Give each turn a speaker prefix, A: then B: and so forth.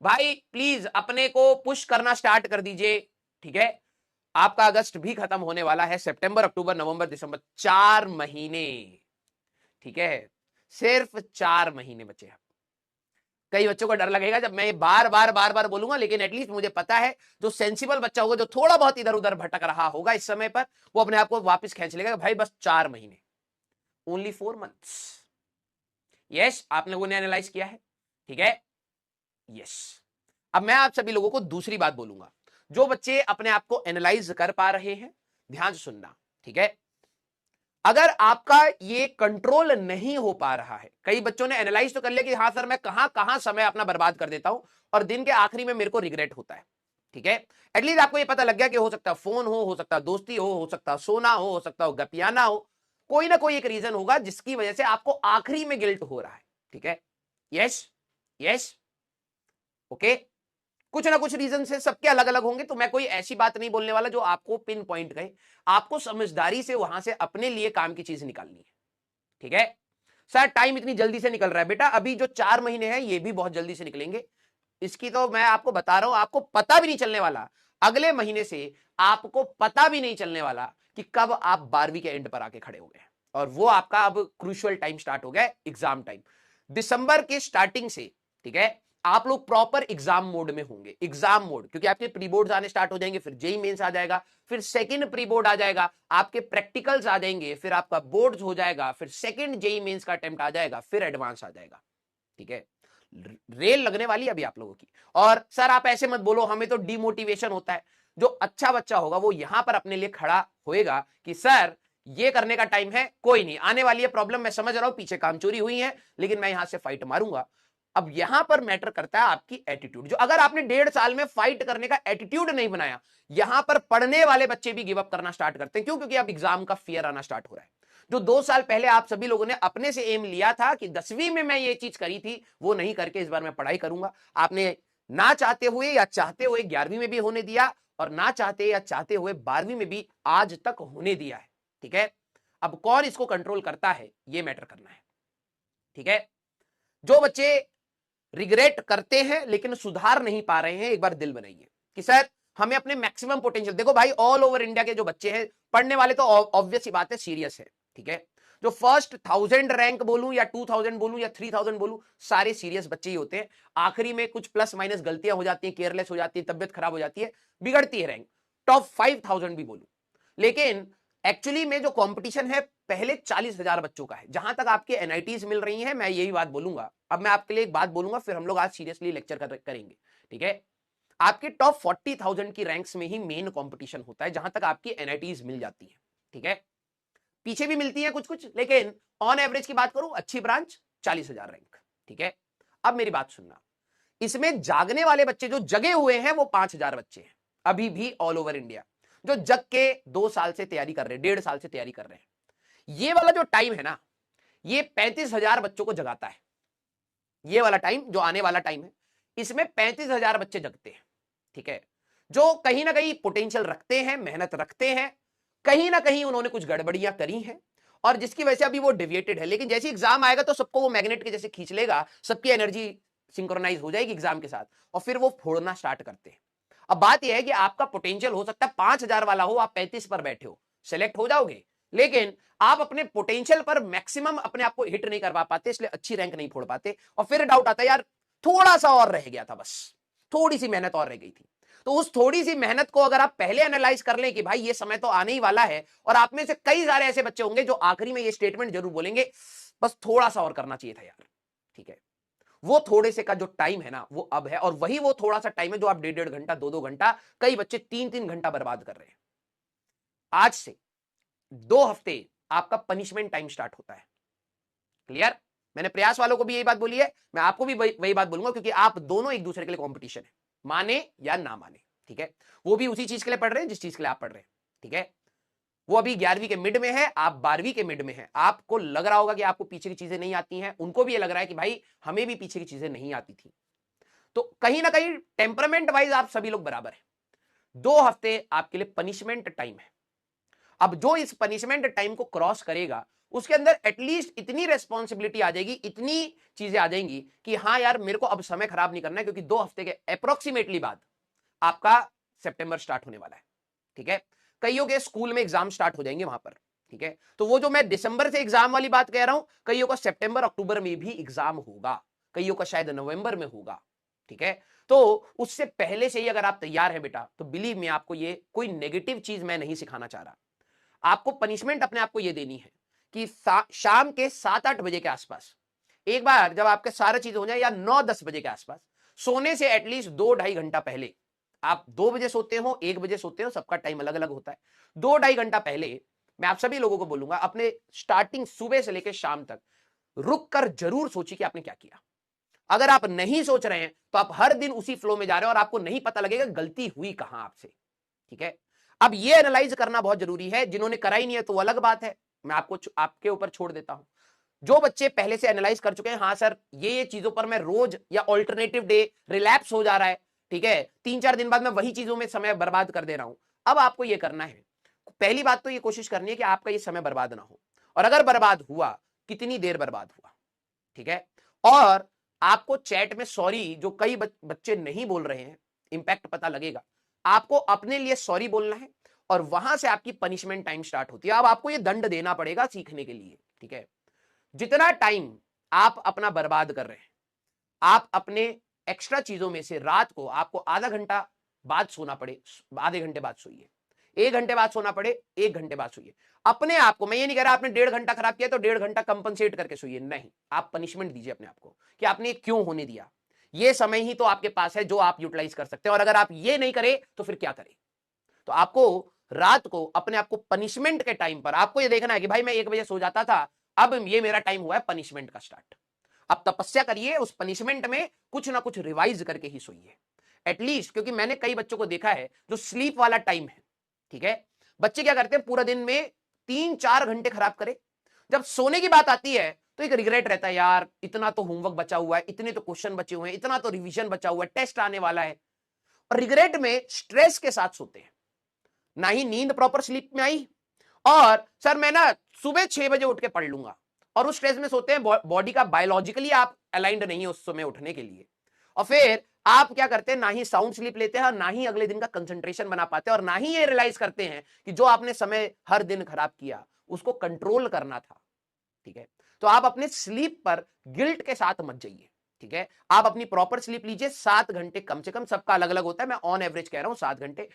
A: भाई प्लीज अपने को पुश करना स्टार्ट कर दीजिए, ठीक है। आपका अगस्त भी खत्म होने वाला है, सितंबर, अक्टूबर, नवंबर, दिसंबर, 4 महीने, ठीक है। सिर्फ 4 महीने बचे हैं। कई बच्चों को डर लगेगा जब मैं बार बार बोलूंगा, लेकिन एटलीस्ट मुझे पता है जो सेंसिबल बच्चा होगा, जो थोड़ा बहुत इधर उधर भटक रहा होगा इस समय पर, वो अपने आप को वापस खींच लेगा भाई बस 4 महीने, ओनली 4 मंथ्स। यस, आप लोगों ने एनालाइज किया है, ठीक है। यस, अब मैं आप सभी लोगों को दूसरी बात बोलूंगा। जो बच्चे अपने आप को एनालाइज कर पा रहे हैं, ध्यान से सुनना, ठीक है। अगर आपका ये कंट्रोल नहीं हो पा रहा है, कई बच्चों ने एनालाइज तो कर लिया कि हाँ सर मैं कहां कहां समय अपना बर्बाद कर देता हूं और दिन के आखिरी में मेरे को रिग्रेट होता है, ठीक है। एटलीस्ट आपको ये पता लग गया कि हो सकता है फोन हो सकता है दोस्ती हो सकता है सोना हो सकता है गपियाना हो, कोई ना कोई एक रीजन होगा जिसकी वजह से आपको आखिरी में गिल्ट हो रहा है, ठीक है। Yes, yes, okay. कुछ ना कुछ रीजन से सबके अलग अलग होंगे, तो मैं कोई ऐसी बात नहीं बोलने वाला जो आपको पिन पॉइंट कहे। आपको समझदारी से वहां से अपने लिए काम की चीज निकालनी है, ठीक है। सर टाइम इतनी जल्दी से निकल रहा है, बेटा अभी जो 4 महीने हैं ये भी बहुत जल्दी से निकलेंगे। इसकी तो मैं आपको बता रहा हूं, आपको पता भी नहीं चलने वाला, अगले महीने से आपको पता भी नहीं चलने वाला कि कब आप 12वीं के एंड पर आके खड़े हो गए। और वो आपका अब क्रूशियल टाइम स्टार्ट हो गया, एग्जाम टाइम। दिसंबर के स्टार्टिंग से, ठीक है, आप लोग प्रॉपर एग्जाम मोड में होंगे। एग्जाम मोड, क्योंकि आपके प्री बोर्ड्स आने स्टार्ट हो जाएंगे, फिर जेई मेंस आ जाएगा, फिर सेकंड प्री बोर्ड आ जाएगा, आपके प्रैक्टिकल्स आ जाएंगे, फिर आपका बोर्ड्स हो जाएगा, फिर सेकंड जेई मेंस का अटेम्प्ट आ जाएगा, फिर एडवांस आ जाएगा, ठीक है। रेल लगने वाली अभी आप लोगों की। और सर आप ऐसे मत बोलो, हमें तो डिमोटिवेशन होता है। जो अच्छा बच्चा होगा वो यहां पर अपने लिए खड़ा होएगा कि सर ये करने का टाइम है, कोई नहीं, आने वाली है प्रॉब्लम, मैं समझ रहा हूं पीछे कामचोरी हुई है, लेकिन मैं यहां से फाइट मारूंगा। अब यहां पर मैटर करता है आपकी एटीट्यूड। जो अगर आपने 1.5 साल में फाइट करने का एटीट्यूड नहीं बनाया, यहां पर पढ़ने वाले बच्चे भी गिव अप करना स्टार्ट करते हैं। क्यों? क्योंकि अब एग्जाम का फियर आना स्टार्ट हो रहा है। जो 2 साल पहले आप सभी लोगों ने अपने से एम लिया था कि 10वीं में मैं ये चीज करी थी, वो नहीं करके इस बार मैं पढ़ाई करूंगा, आपने ना चाहते हुए या चाहते हुए 11वीं में भी होने दिया, और ना चाहते या चाहते हुए 12वीं में भी आज तक होने दिया है, ठीक है। अब कौन इसको कंट्रोल करता है ये मैटर करना है, ठीक है। जो बच्चे रिग्रेट करते हैं लेकिन सुधार नहीं पा रहे हैं, एक बार दिल बनाइए कि सर हमें अपने मैक्सिमम पोटेंशियल, देखो भाई ऑल ओवर इंडिया के जो बच्चे हैं पढ़ने वाले, तो ऑब्वियस ही बात है सीरियस है, ठीक है। जो फर्स्ट 1000 रैंक बोलूं या 2000 बोलूं या 3000 बोलूं, सारे सीरियस बच्चे ही होते हैं। आखिरी में कुछ प्लस माइनस गलतियां हो जाती हैं, केयरलेस हो जाती है, तबियत खराब हो जाती है, बिगड़ती है रैंक। टॉप 5000 भी बोलूं, लेकिन एक्चुअली में जो कंपटीशन है पहले 40,000 बच्चों का है। जहां तक आपके एनआईटीज मिल रही हैं, मैं यही बात बोलूंगा। अब मैं आपके लिए एक बात बोलूंगा, फिर हम लोग आज सीरियसली लेक्चर करेंगे, ठीक है। आपके टॉप 40,000 की रैंक्स में ही मेन कंपटीशन होता है, जहां तक आपकी एनआईटीज मिल जाती है, ठीक है। पीछे भी मिलती है कुछ कुछ, लेकिन ऑन एवरेज की बात करूं, अच्छी ब्रांच 40,000 रैंक, ठीक है। अब मेरी बात सुनना, इसमें जागने वाले बच्चे जो जगे हुए हैं वो 5,000 बच्चे हैं अभी भी ऑल ओवर इंडिया, जो जग के 2 साल से तैयारी कर रहे हैं, 1.5 साल से तैयारी कर रहे हैं। ये वाला जो टाइम है ना, ये 35,000 बच्चों को जगाता है। ये वाला टाइम जो आने वाला टाइम है, इसमें 35,000 बच्चे जगते हैं, ठीक है। जो कहीं ना कहीं पोटेंशियल रखते हैं, मेहनत रखते हैं, कहीं ना कहीं उन्होंने कुछ गड़बड़ियां करी हैं, और जिसकी वजह से अभी वो डिविएटेड है। लेकिन जैसे एग्जाम आएगा तो सबको वो मैग्नेट के जैसे खींच लेगा, सबकी एनर्जी सिंक्रोनाइज हो जाएगी एग्जाम के साथ, और फिर वो फोड़ना स्टार्ट करते हैं। अब बात यह है कि आपका पोटेंशियल हो सकता है 5,000 वाला हो, आप 35 पर बैठे हो, सेलेक्ट हो जाओगे, लेकिन आप अपने पोटेंशियल पर मैक्सिमम अपने आप को हिट नहीं कर पाते, इसलिए अच्छी रैंक नहीं फोड़ पाते। और फिर डाउट आता है यार थोड़ा सा और रह गया था, बस थोड़ी सी मेहनत और रह गई थी। तो उस थोड़ी सी मेहनत को अगर आप पहले एनालाइज कर लें कि भाई ये समय तो आने ही वाला है, और आप में से कई सारे ऐसे बच्चे होंगे जो आखिरी में ये स्टेटमेंट जरूर बोलेंगे, बस थोड़ा सा और करना चाहिए था यार, ठीक है। वो थोड़े से का जो टाइम है ना, वो अब है, और वही वो थोड़ा सा टाइम है जो आप 1.5 घंटा 2-2 घंटा, कई बच्चे 3-3 घंटा बर्बाद कर रहे हैं। आज से 2 हफ्ते आपका पनिशमेंट टाइम स्टार्ट होता है, क्लियर। मैंने प्रयास वालों को भी यही बात बोली है, मैं आपको भी वही बात बोलूंगा, क्योंकि आप दोनों एक दूसरे के लिए कॉम्पिटिशन है, माने या ना माने, ठीक है। वो भी उसी चीज के लिए पढ़ रहे हैं जिस चीज के लिए आप पढ़ रहे हैं, ठीक है। वो अभी 11वीं के मिड में है, आप 12वीं के मिड में है। आपको लग रहा होगा कि आपको पीछे की चीजें नहीं आती हैं, उनको भी ये लग रहा है कि भाई हमें भी पीछे की चीजें नहीं आती थी। तो कहीं ना कहीं टेम्परामेंट वाइज आप सभी लोग बराबर हैं। 2 हफ्ते आपके लिए पनिशमेंट टाइम है। अब जो इस पनिशमेंट टाइम को क्रॉस करेगा उसके अंदर एटलीस्ट इतनी रेस्पॉन्सिबिलिटी आ जाएगी, इतनी चीजें आ जाएंगी कि हाँ यार मेरे को अब समय खराब नहीं करना है, क्योंकि 2 हफ्ते के अप्रोक्सीमेटली बाद आपका सितंबर स्टार्ट होने वाला है। ठीक है, कईयों के स्कूल में एग्जाम स्टार्ट हो जाएंगे वहां पर। ठीक है, तो वो जो मैं दिसंबर से एग्जाम वाली बात कह रहा हूं, कईयों का सितंबर अक्टूबर में भी एग्जाम होगा, कईयों का शायद नवंबर में होगा। ठीक है, तो उससे पहले से ही अगर आप तैयार हैं बेटा, तो बिलीव मी आपको ये कोई नेगेटिव चीज मैं नहीं सिखाना चाह रहा। आपको पनिशमेंट अपने आप को ये देनी है कि शाम के 7-8 बजे के आसपास एक बार जब आपके सारे चीज हो जाए, या 9-10 बजे के आसपास, सोने से एटलीस्ट 2-2.5 घंटा पहले, आप 2 बजे सोते हो, 1 बजे सोते हो, सबका टाइम अलग अलग होता है, 2-2.5 घंटा पहले मैं आप सभी लोगों को बोलूंगा, अपने स्टार्टिंग सुबह से लेकर शाम तक रुक कर जरूर सोचिए कि आपने क्या किया। अगर आप नहीं सोच रहे हैं तो आप हर दिन उसी फ्लो में जा रहे हैं और आपको नहीं पता लगेगा गलती हुई कहां आपसे। ठीक है, अब ये एनालाइज करना बहुत जरूरी है। जिन्होंने करा ही नहीं है तो वो अलग बात है, मैं आपको आपके ऊपर छोड़ देता हूं। जो बच्चे पहले से एनालाइज कर चुके हैं, हाँ सर ये चीजों पर मैं रोज या ऑल्टरनेटिव डे रिलैप्स हो जा रहा है, ठीक है, 3-4 दिन बाद मैं वही चीजों में समय बर्बाद कर दे रहा हूं, अब आपको ये करना है, पहली बात तो ये कोशिश करनी है कि आपका ये समय बर्बाद ना हो, और अगर बर्बाद हुआ कितनी देर बर्बाद हुआ। ठीक है, और आपको चैट में सॉरी, जो कई बच्चे नहीं बोल रहे हैं, इंपैक्ट पता लगेगा, आपको अपने लिए सॉरी बोलना है, और वहां से आपकी पनिशमेंट टाइम स्टार्ट होती है। अब आपको ये दंड देना पड़ेगा सीखने के लिए। ठीक है, जितना टाइम आप अपना बर्बाद कर रहे हैं, आप अपने एक्स्ट्रा चीजों में से रात को आपको आधा घंटा बाद सोना पड़े, आधे घंटे बाद सोइए, 1 घंटे बाद सोना पड़े, 1 घंटे बाद सोइए। अपने आप को, मैं ये नहीं कह रहा आपने 1.5 घंटा खराब किया तो 1.5 घंटा कंपनसेट करके सोइए, नहीं, आप पनिशमेंट दीजिए अपने आप को कि आपने क्यों होने दिया। ये समय ही तो आपके पास है जो आप यूटिलाइज कर सकते हैं, और अगर आप ये नहीं करें तो फिर क्या करें। तो आपको रात को अपने आप को पनिशमेंट के टाइम पर आपको ये देखना है कि भाई मैं 1 बजे सो जाता था, अब ये मेरा टाइम हुआ है पनिशमेंट का स्टार्ट। अब तपस्या करिए, उस पनिशमेंट में कुछ ना कुछ रिवाइज करके ही सोइए एटलीस्ट, क्योंकि मैंने कई बच्चों को देखा है जो स्लीप वाला टाइम है। ठीक है, बच्चे क्या करते हैं, पूरा दिन में 3-4 घंटे खराब करे, जब सोने की बात आती है तो एक रिग्रेट रहता है, यार इतना तो होमवर्क बचा हुआ है, इतने तो क्वेश्चन बचे हुए हैं, इतना तो रिवीजन बचा हुआ है, टेस्ट आने वाला है, और रिग्रेट में स्ट्रेस के साथ सोते हैं, ना ही नींद प्रॉपर स्लीप में आई, और सर मैं ना सुबह 6 बजे उठ के पढ़ लूंगा, और उस स्ट्रेस में सोते हैं, बॉडी का बायोलॉजिकली आप अलाइंड नहीं है उस समय उठने के लिए, और फिर आप क्या करते हैं, ना ही साउंड स्लीप लेते हैं, ना ही अगले दिन का कंसंट्रेशन बना पाते हैं, और ना ही ये रियलाइज करते हैं कि जो आपने समय हर दिन खराब किया उसको कंट्रोल करना था। ठीक है, तो आप अपने स्लीप पर गिल्ट के साथ मत जाइए। ठीक है, आप अपनी प्रॉपर स्लीप लीजिए, 7 घंटे कम से कम, सबका अलग अलग होता है, मैं ऑन एवरेज कह रहा हूं 7 घंटे,